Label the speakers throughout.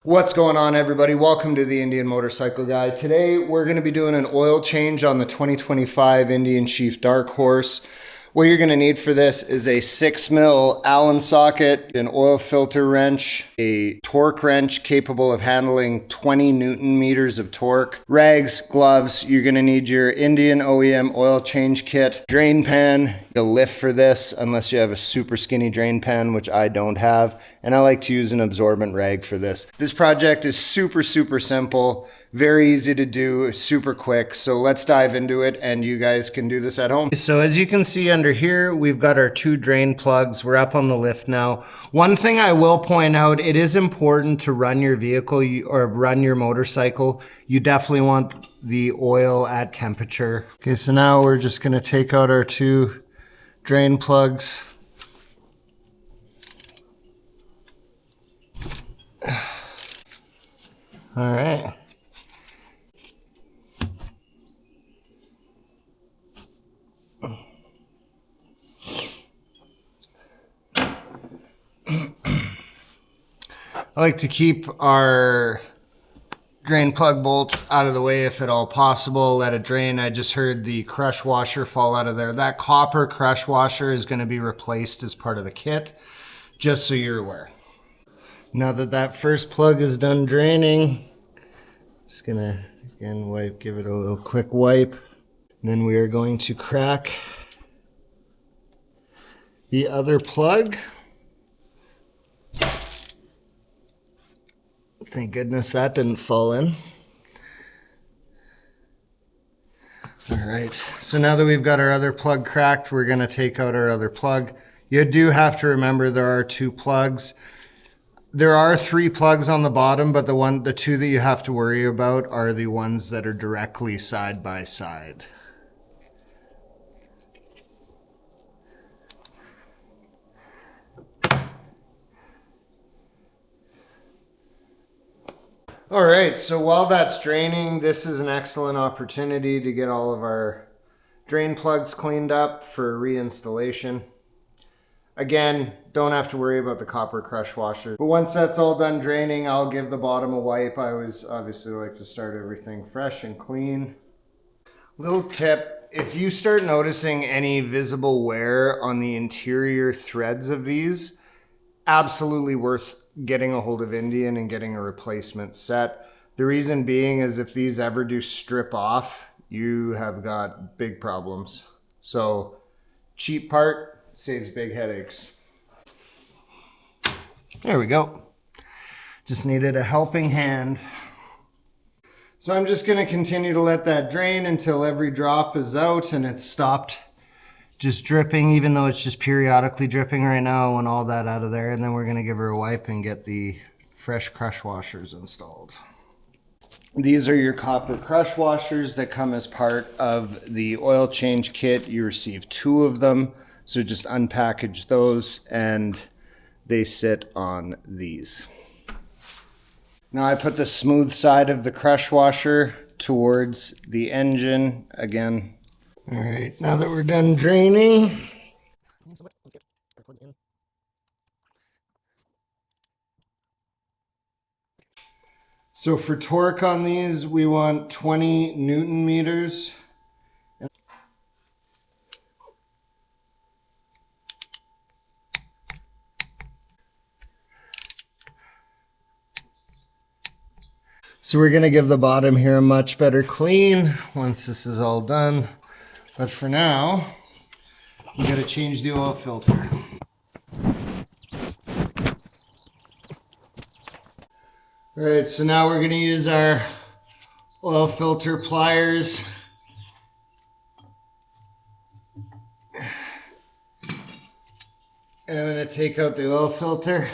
Speaker 1: What's going on, everybody? Welcome to the Indian Motorcycle Guy. Today we're going to be doing an oil change on the 2025 Indian Chief Darkhorse. What you're going to need for this is a 6mm Allen socket, an oil filter wrench, a torque wrench capable of handling 20 Newton meters of torque, rags, gloves. You're going to need your Indian OEM oil change kit, drain pan, a lift for this unless you have a super skinny drain pan, which I don't have, and I like to use an absorbent rag for this. This project is super simple, very easy to do, super quick. So let's dive into it and you guys can do this at home. So as you can see under here, we've got our 2 drain plugs. We're up on the lift now. One thing I will point out, it is important to run your vehicle or run your motorcycle. You definitely want the oil at temperature. Okay, so now we're just gonna take out our 2 drain plugs. All right. I like to keep our drain plug bolts out of the way if at all possible. Let it drain. I just heard the crush washer fall out of there. That copper crush washer is going to be replaced as part of the kit, just so you're aware. Now that that first plug is done draining, just gonna again give it a little quick wipe. And then we are going to crack the other plug. Thank goodness that didn't fall in. All right, so now that we've got our other plug cracked, we're gonna take out our other plug. You do have to remember there are 2 plugs. There are 3 plugs on the bottom, but the 2 that you have to worry about are the ones that are directly side by side. All right, so while that's draining, this is an excellent opportunity to get all of our drain plugs cleaned up for reinstallation. Again, don't have to worry about the copper crush washer. But once that's all done draining, I'll give the bottom a wipe. I always obviously like to start everything fresh and clean. Little tip, if you start noticing any visible wear on the interior threads of these, absolutely worth getting a hold of Indian and getting a replacement set. The reason being is if these ever do strip off, you have got big problems. So cheap part saves big headaches. There we go. Just needed a helping hand. So I'm just gonna continue to let that drain until every drop is out and it's stopped just dripping, even though it's just periodically dripping right now. I want all that out of there, and then we're gonna give her a wipe and get the fresh crush washers installed. These are your copper crush washers that come as part of the oil change kit. You receive 2 of them, so just unpackage those and they sit on these. Now I put the smooth side of the crush washer towards the engine again. All right, now that we're done draining, so for torque on these, we want 20 Newton meters. So we're gonna give the bottom here a much better clean once this is all done. But for now, we gotta change the oil filter. All right, so now we're gonna use our oil filter pliers. And I'm gonna take out the oil filter.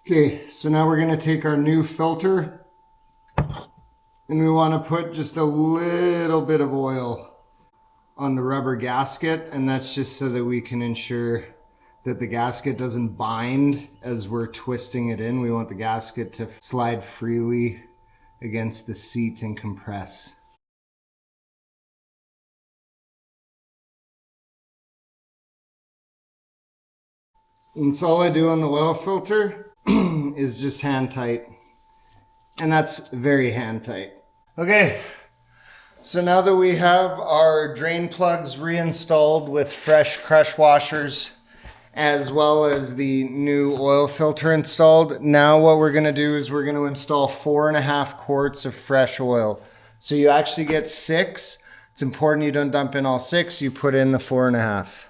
Speaker 1: Okay, so now we're gonna take our new filter and we wanna put just a little bit of oil on the rubber gasket, and that's just so that we can ensure that the gasket doesn't bind as we're twisting it in. We want the gasket to slide freely against the seat and compress. And so all I do on the oil filter is just hand tight. And that's very hand tight. Okay, so now that we have our drain plugs reinstalled with fresh crush washers, as well as the new oil filter installed, now what we're gonna do is we're gonna install 4.5 quarts of fresh oil. So you actually get 6. It's important you don't dump in all 6, you put in the 4.5.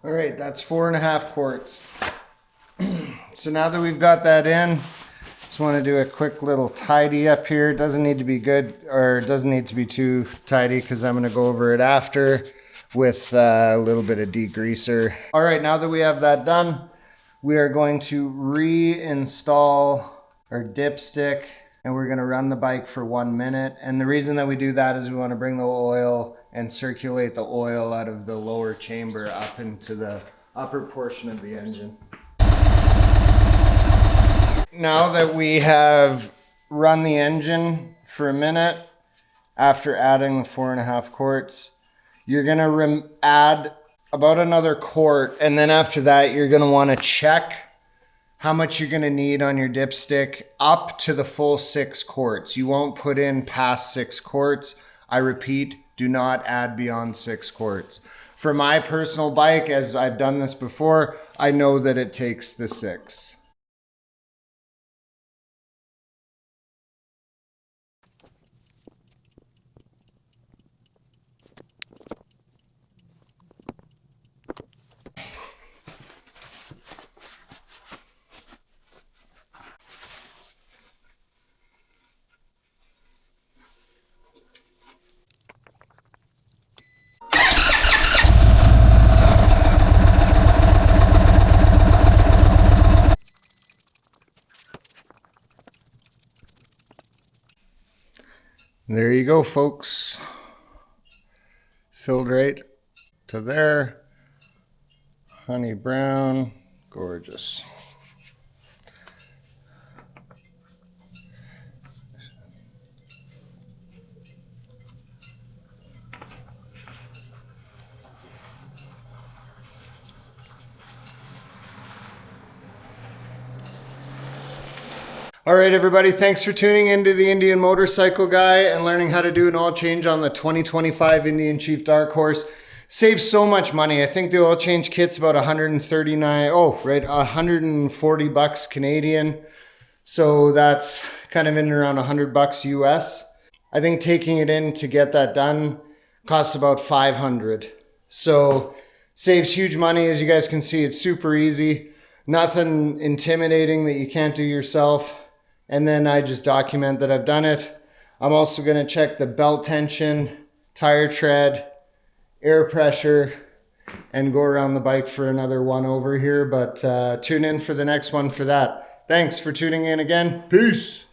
Speaker 1: All right, that's 4.5 quarts. So now that we've got that in, just want to do a quick little tidy up here. It doesn't need to be good, or it doesn't need to be too tidy, because I'm going to go over it after with a little bit of degreaser. All right, now that we have that done, we are going to reinstall our dipstick, and we're going to run the bike for 1 minute. And the reason that we do that is we want to bring the oil and circulate the oil out of the lower chamber up into the upper portion of the engine. Now that we have run the engine for a minute, after adding the 4.5 quarts, you're gonna add about another quart, and then after that, you're gonna wanna check how much you're gonna need on your dipstick up to the full 6 quarts. You won't put in past 6 quarts. I repeat, do not add beyond 6 quarts. For my personal bike, as I've done this before, I know that it takes the 6. There you go, folks. Filled right to there. Honey brown, gorgeous. All right, everybody, thanks for tuning into the Indian Motorcycle Guy and learning how to do an oil change on the 2025 Indian Chief Darkhorse. Saves so much money. I think the oil change kit's about 140 bucks Canadian. So that's kind of in around 100 bucks US. I think taking it in to get that done costs about 500. So saves huge money. As you guys can see, it's super easy. Nothing intimidating that you can't do yourself. And then I just document that I've done it. I'm also going to check the belt tension, tire tread, air pressure, and go around the bike for another one over here. But tune in for the next one for that. Thanks for tuning in again. Peace.